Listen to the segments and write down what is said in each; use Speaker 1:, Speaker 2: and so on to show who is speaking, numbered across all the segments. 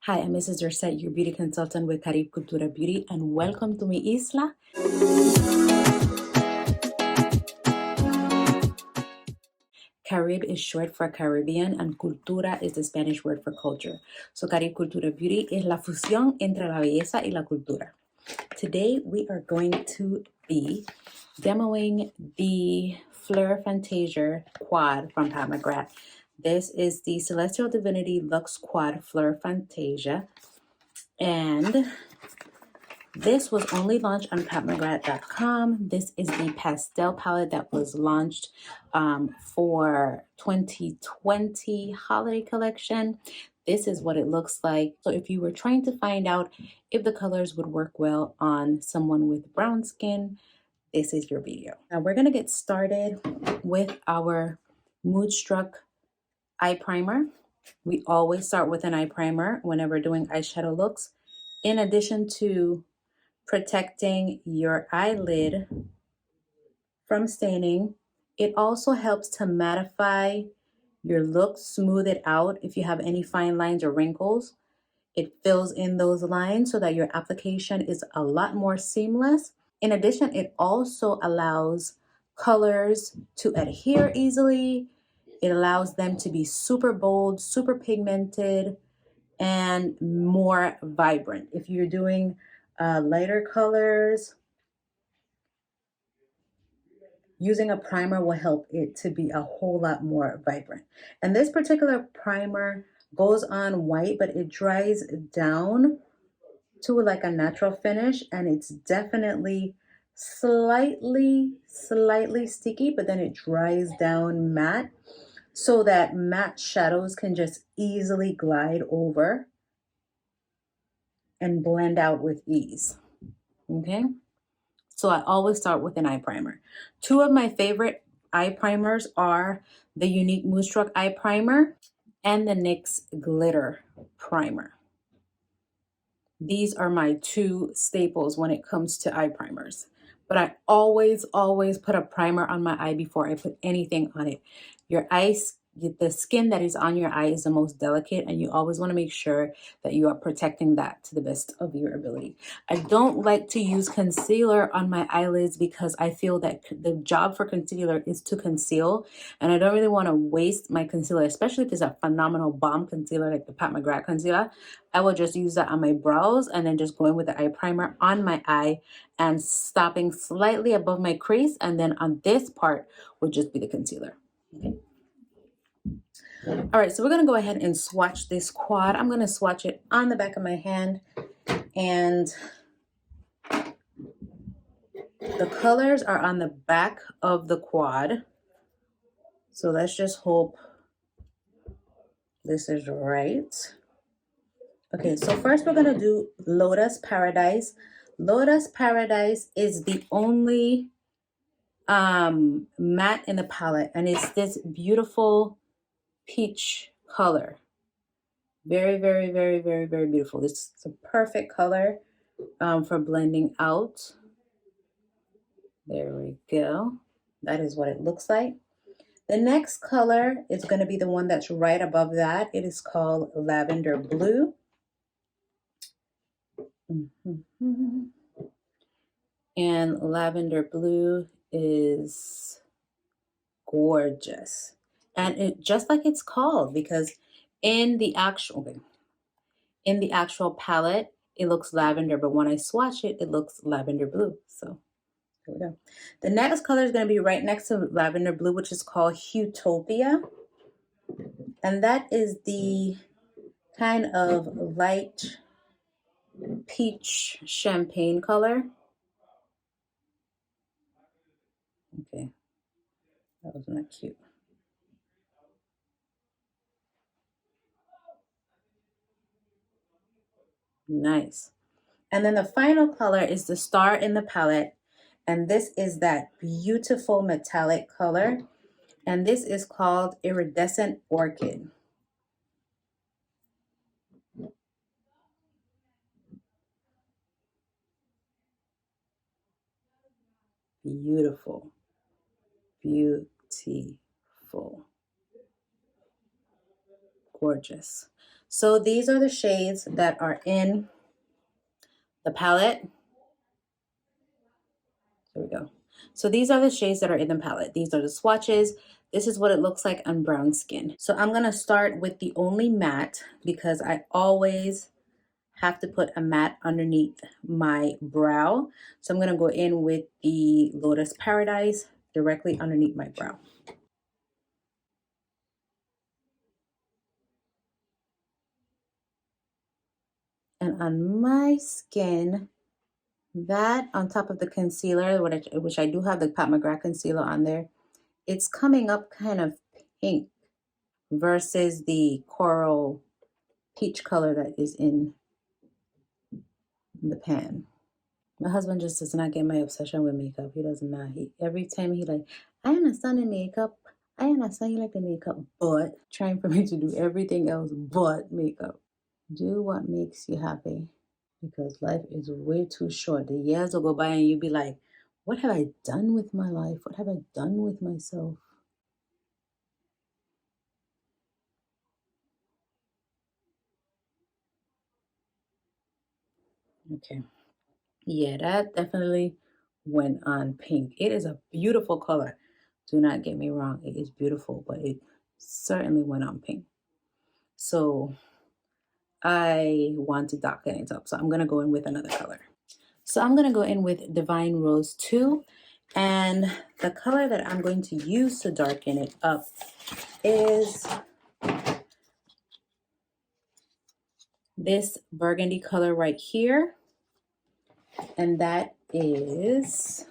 Speaker 1: Hi, I'm Mrs. Dorset, your beauty consultant with CaribCultura Beauty, and welcome to mi isla. Carib is short for Caribbean, and cultura is the Spanish word for culture. So CaribCultura Beauty es la fusión entre la belleza y la cultura. Today, we are going to be demoing the Fleur Fantasia Quad from Pat McGrath. This is the Celestial Divinity Luxe Quad Fleur Fantasia. And this was only launched on patmcgrath.com. This is the pastel palette that was launched for 2020 holiday collection. This is what it looks like. So if you were trying to find out if the colors would work well on someone with brown skin, this is your video. Now we're gonna get started with our Moodstruck eye primer. We always start with an eye primer whenever doing eyeshadow looks. In addition to protecting your eyelid from staining, it also helps to mattify your look, smooth it out if you have any fine lines or wrinkles. It fills in those lines so that your application is a lot more seamless. In addition, it also allows colors to adhere easily. It allows them to be super bold, super pigmented, and more vibrant. If you're doing lighter colors, using a primer will help it to be a whole lot more vibrant. And this particular primer goes on white, but it dries down to like a natural finish, and it's definitely slightly sticky, but then it dries down matte so that matte shadows can just easily glide over and blend out with ease. Okay, so I always start with an eye primer. Two of my favorite eye primers are the Unique Moodstruck eye primer and the NYX glitter primer. These are my two staples when it comes to eye primers. But I always put a primer on my eye before I put anything on it. Your eyes, the skin that is on your eye is the most delicate, and you always want to make sure that you are protecting that to the best of your ability. I don't like to use concealer on my eyelids because I feel that the job for concealer is to conceal, and I don't really want to waste my concealer, especially if it's a phenomenal bomb concealer like the Pat McGrath concealer. I will just use that on my brows and then just going with the eye primer on my eye and stopping slightly above my crease, and then on this part would just be the concealer. Okay. All right, so we're gonna go ahead and swatch this quad. I'm gonna swatch it on the back of my hand, and the colors are on the back of the quad. So let's just hope this is right. Okay, so first we're gonna do Lotus Paradise. Lotus Paradise is the only matte in the palette, and it's this beautiful peach color. Very beautiful. This is a perfect color for blending out. There we go. That is what it looks like. The next color is going to be the one that's right above that. It is called Lavender Blue. And Lavender Blue is gorgeous. And it just like it's called, because in the actual palette, it looks lavender, but when I swatch it, it looks lavender blue. So here we go. The next color is going to be right next to Lavender Blue, which is called Utopia. And that is the kind of light peach champagne color. Okay, that was not cute. Nice. And then the final color is the star in the palette. And this is that beautiful metallic color. And this is called Iridescent Orchid. Beautiful. Beautiful. Gorgeous. So these are the shades that are in the palette. There we go. So these are the shades that are in the palette. These are the swatches. This is what it looks like on brown skin. So I'm gonna start with the only matte because I always have to put a matte underneath my brow. So I'm gonna go in with the Lotus Paradise directly underneath my brow. And on my skin, that on top of the concealer, which I do have the Pat McGrath concealer on there, it's coming up kind of pink versus the coral peach color that is in the pan. My husband just does not get my obsession with makeup. He does not. He every time he like, I understand the makeup. I understand you like the makeup, but trying for me to do everything else but makeup. Do what makes you happy because life is way too short. The years will go by and you'll be like, what have I done with my life? What have I done with myself? Okay. Yeah, that definitely went on pink. It is a beautiful color. Do not get me wrong. It is beautiful, but it certainly went on pink. So I want to darken it up. So I'm going to go in with another color. So I'm going to go in with Divine Rose 2. And the color that I'm going to use to darken it up is this burgundy color right here. And that is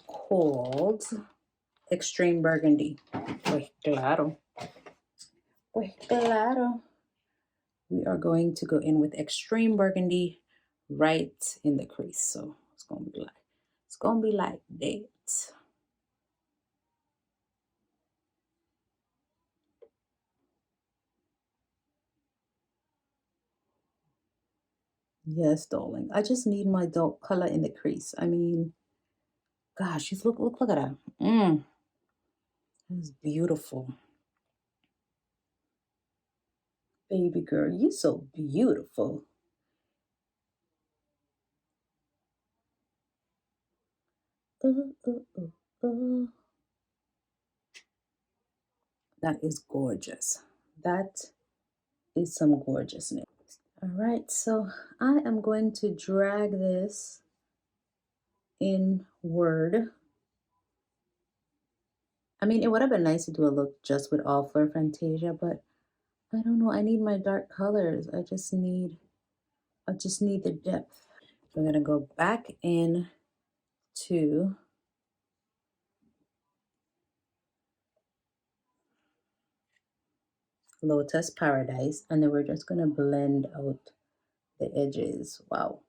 Speaker 1: called Extreme Burgundy. Pues claro. Pues claro. We are going to go in with Extreme Burgundy right in the crease. So it's gonna be like that. Yes, darling. I just need my dark color in the crease. I mean, gosh, just look at that. It's beautiful. Baby girl, you're so beautiful. That is gorgeous. That is some gorgeousness. All right, so I am going to drag this inward. I mean, it would have been nice to do a look just with all Fleur Fantasia, but I don't know. I need my dark colors. I just need the depth. So I'm gonna go back in to Lotus Paradise, and then we're just gonna blend out the edges. Wow.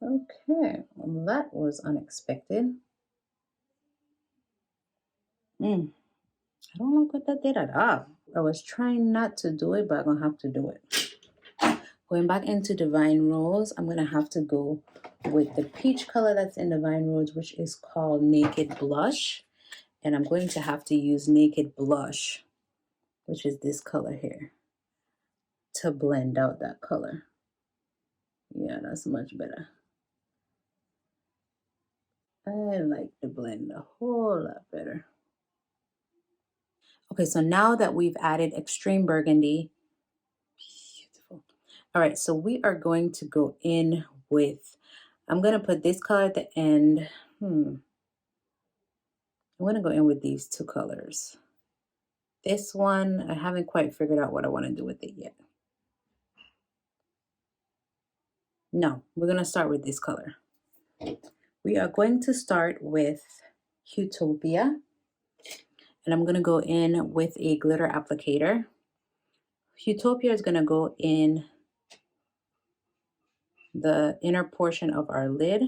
Speaker 1: Okay, well, that was unexpected. I don't like what that did at all. I was trying not to do it, but I'm gonna have to do it. Going back into Divine Rose, I'm gonna have to go with the peach color that's in Divine Rose, which is called Naked Blush. And I'm going to have to use Naked Blush, which is this color here, to blend out that color. Yeah, that's much better. I like the blend a whole lot better. Okay, so now that we've added Extreme Burgundy, beautiful. All right, so we are going to go in with, I'm going to put this color at the end. I'm going to go in with these two colors. This one, I haven't quite figured out what I want to do with it yet. No, we're going to start with this color. We are going to start with Utopia. And I'm going to go in with a glitter applicator. Utopia is going to go in the inner portion of our lid.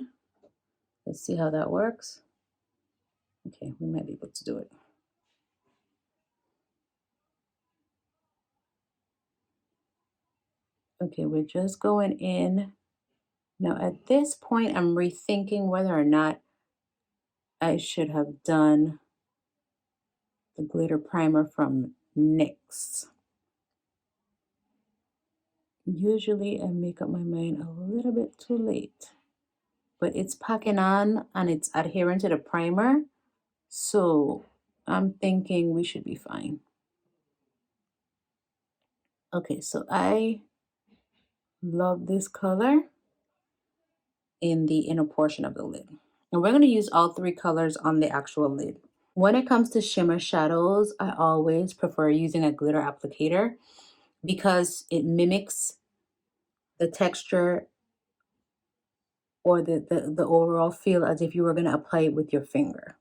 Speaker 1: Let's see how that works. Okay, we might be able to do it. Okay, we're just going in. Now at this point, I'm rethinking whether or not I should have done the glitter primer from NYX. Usually I make up my mind a little bit too late, but it's packing on and it's adhering to the primer. So I'm thinking we should be fine. Okay, so I love this color in the inner portion of the lid. And we're going to use all three colors on the actual lid. When it comes to shimmer shadows, I always prefer using a glitter applicator because it mimics the texture or the overall feel as if you were going to apply it with your finger.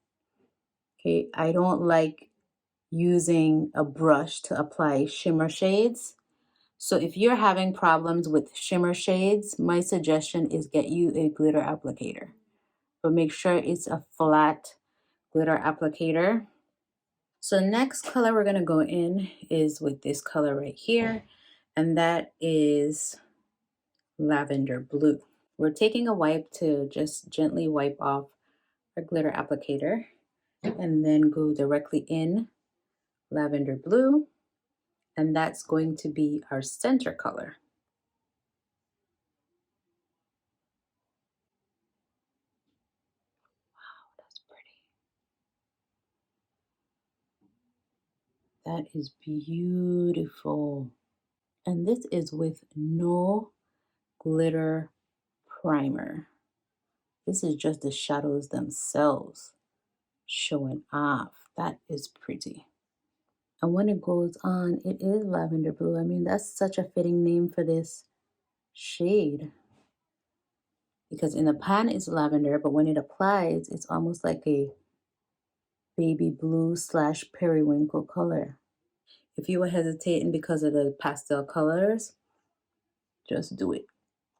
Speaker 1: Okay, I don't like using a brush to apply shimmer shades. So if you're having problems with shimmer shades, my suggestion is get you a glitter applicator. But make sure it's a flat glitter applicator. So next color we're going to go in is with this color right here, and that is lavender blue. We're taking a wipe to just gently wipe off our glitter applicator and then go directly in lavender blue, and that's going to be our center color. Wow, that's pretty. That is beautiful. And this is with no glitter primer. This is just the shadows themselves showing off. That is pretty. And when it goes on, it is lavender blue. I mean, that's such a fitting name for this shade. Because in the pan it's lavender, but when it applies, it's almost like a baby blue / periwinkle color. If you were hesitating because of the pastel colors, just do it.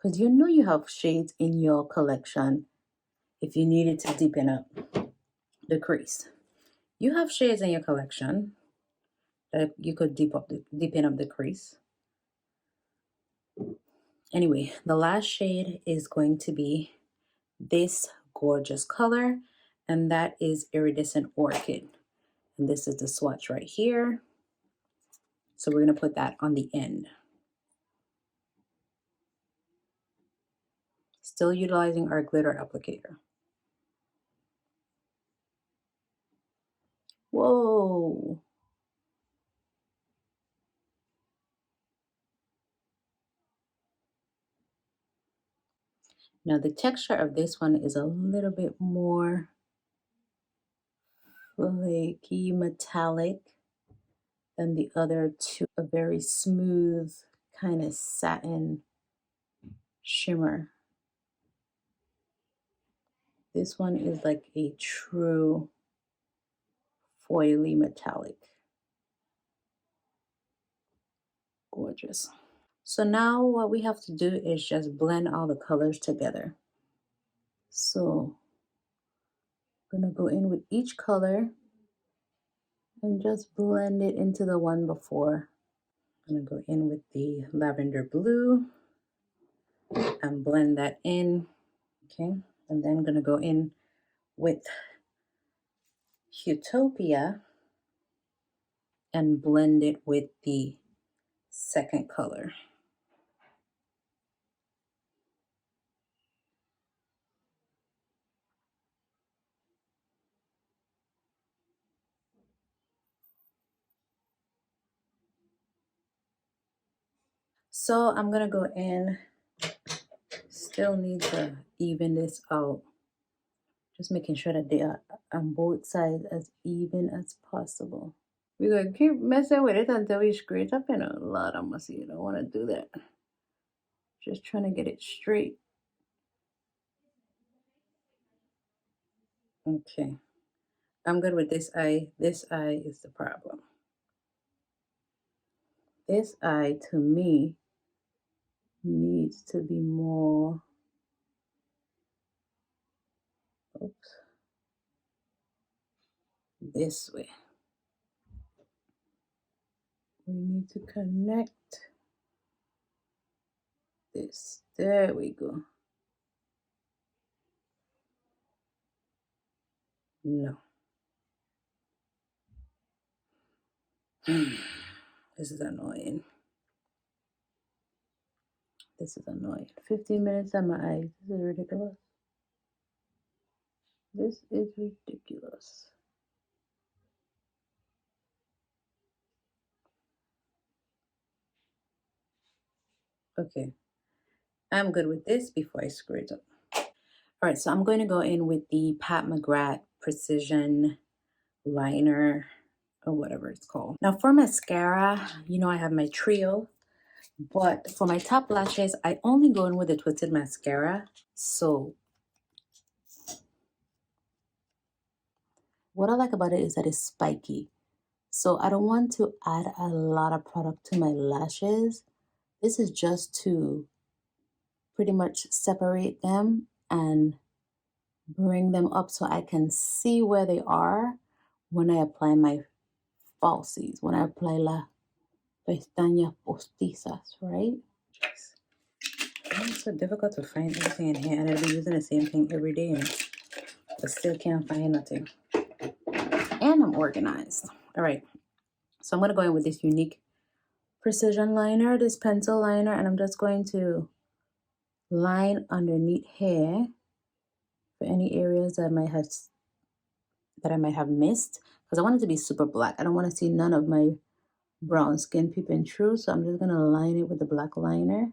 Speaker 1: Because you know you have shades in your collection if you needed to deepen up the crease. You have shades in your collection that you could deepen up the crease. Anyway, the last shade is going to be this gorgeous color, and that is Iridescent Orchid. And this is the swatch right here. So we're going to put that on the end. Still utilizing our glitter applicator. Whoa. Now the texture of this one is a little bit more flaky, metallic than the other two. A very smooth kind of satin shimmer. This one is like a true foily metallic. Gorgeous. So now what we have to do is just blend all the colors together. So I'm gonna go in with each color and just blend it into the one before. I'm gonna go in with the lavender blue and blend that in, okay? And then I'm gonna go in with Utopia and blend it with the second color. So I'm gonna go in, still need to even this out. Just making sure that they are on both sides as even as possible. We're gonna keep messing with it until we scrape up in a lot of messy. You don't wanna do that. Just trying to get it straight. Okay. I'm good with this eye. This eye is the problem. This eye to me needs to be more, oops, this way. We need to connect this. There we go. No. This is annoying. This is annoying. 15 minutes on my eyes. This is ridiculous. This is ridiculous. Okay, I'm good with this before I screw it up. All right, so I'm going to go in with the Pat McGrath Precision Liner or whatever it's called. Now for mascara, you know I have my trio, but for my top lashes, I only go in with the Twisted Mascara. So what I like about it is that it's spiky. So I don't want to add a lot of product to my lashes. This is just to pretty much separate them and bring them up so I can see where they are when I apply my falsies, when I apply la pestañas postizas, right? It's so difficult to find everything in here, and I'll be using the same thing every day, but still can't find nothing. And I'm organized. All right, so I'm going to go in with this unique precision liner, this pencil liner, and I'm just going to line underneath here for any areas that I might have missed, because I want it to be super black. I don't want to see none of my brown skin peeping through, so I'm just going to line it with the black liner,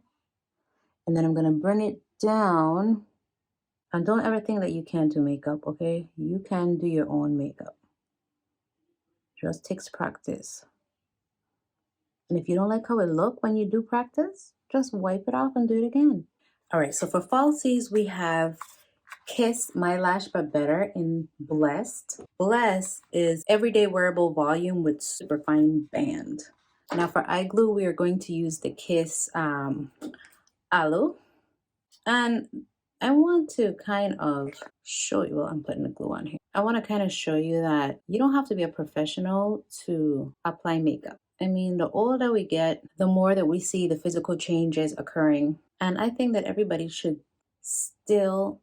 Speaker 1: and then I'm going to bring it down. And don't ever think that you can't do makeup, okay? You can do your own makeup. Just takes practice. And if you don't like how it looks when you do practice, just wipe it off and do it again. All right, so for falsies, we have Kiss My Lash But Better in Blessed. Blessed is everyday wearable volume with super fine band. Now for eye glue, we are going to use the Kiss Aloe. And I want to kind of show you, well, I'm putting the glue on here. I want to kind of show you that you don't have to be a professional to apply makeup. I mean, the older we get, the more that we see the physical changes occurring. And I think that everybody should still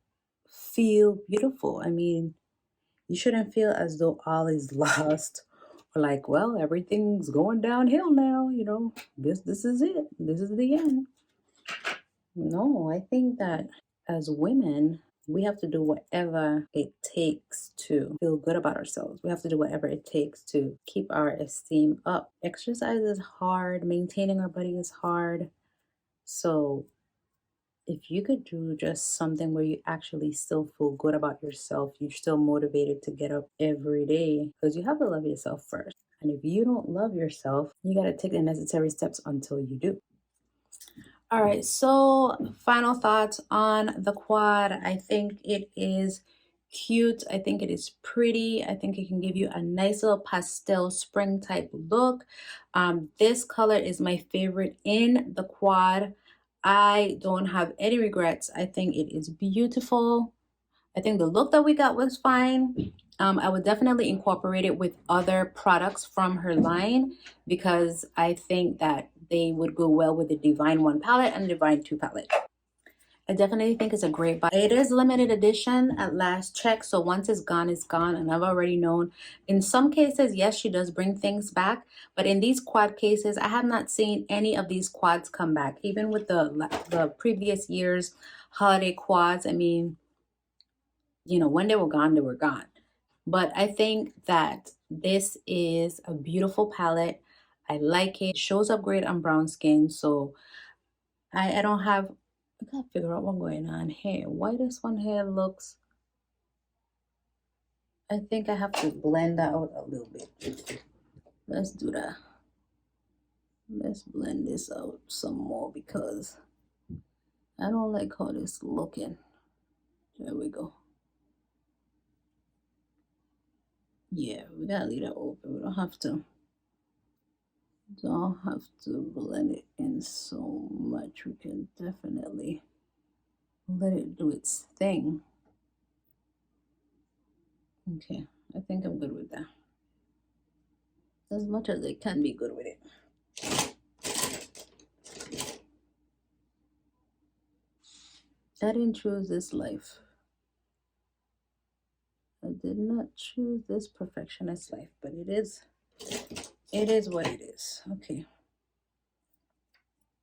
Speaker 1: feel beautiful. I mean, you shouldn't feel as though all is lost or like, well, everything's going downhill now, you know, this is it. This is the end. No, I think that as women, we have to do whatever it takes to feel good about ourselves. We have to do whatever it takes to keep our esteem up. Exercise is hard, maintaining our body is hard. So if you could do just something where you actually still feel good about yourself, you're still motivated to get up every day, because you have to love yourself first. And if you don't love yourself, you got to take the necessary steps until you do. All right, so final thoughts on the quad. I think it is cute. I think it is pretty. I think it can give you a nice little pastel spring type look. This color is my favorite in the quad. I don't have any regrets. I think it is beautiful. I think the look that we got was fine. I would definitely incorporate it with other products from her line, because I think that they would go well with the Divine 1 palette and the Divine 2 palette. I definitely think it's a great buy. It is limited edition at last check, so once it's gone, it's gone. And I've already known in some cases, yes, she does bring things back, but in these quad cases, I have not seen any of these quads come back. Even with the previous year's holiday quads, I mean, you know, when they were gone, they were gone. But I think that this is a beautiful palette. I like it. It shows up great on brown skin. So I don't have, I gotta figure out what's going on here. Why this one here looks, I think I have to blend that out a little bit. Let's do that. Let's blend this out some more, because I don't like how this looking. There we go. Yeah, we gotta leave that open. We don't have to blend it in so much. We can definitely let it do its thing. Okay, I think I'm good with that. As much as I can be good with it. I didn't choose this life. I did not choose this perfectionist life, but it is what it is. Okay.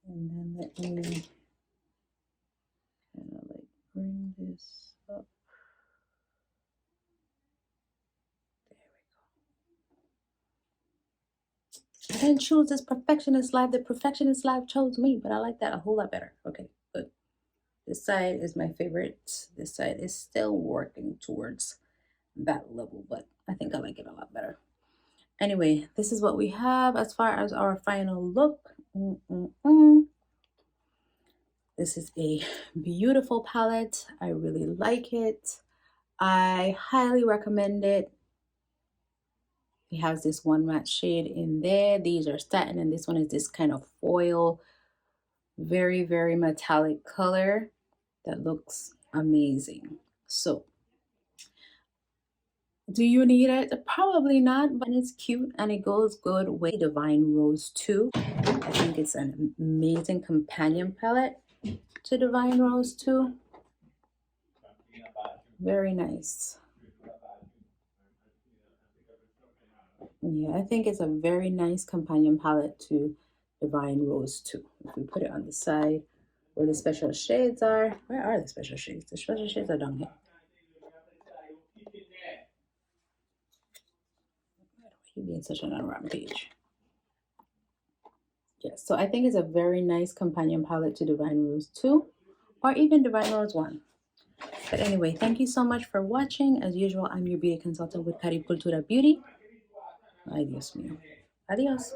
Speaker 1: And then let me this up. I didn't choose this perfectionist life. The perfectionist life chose me, but I like that a whole lot better. Okay, good. This side is my favorite. This side is still working towards that level, but I think I like it a lot better. Anyway, this is what we have as far as our final look. This is a beautiful palette. I really like it. I highly recommend it. It has this one matte shade in there. These are satin, and this one is this kind of foil, very, very metallic color that looks amazing. So, do you need it? Probably not, but it's cute and it goes good with Divine Rose 2. I think it's an amazing companion palette to Divine Rose 2. Very nice. Yeah, I think it's a very nice companion palette to Divine Rose 2. If we put it on the side where the special shades are. Where are the special shades? The special shades are down here. He being such an unwrapped page. Yes, so I think it's a very nice companion palette to Divine Rose 2 or even Divine Rose 1. But anyway, thank you so much for watching. As usual, I'm your beauty consultant with CaribCultura Beauty. Ay, Dios mío. Adios.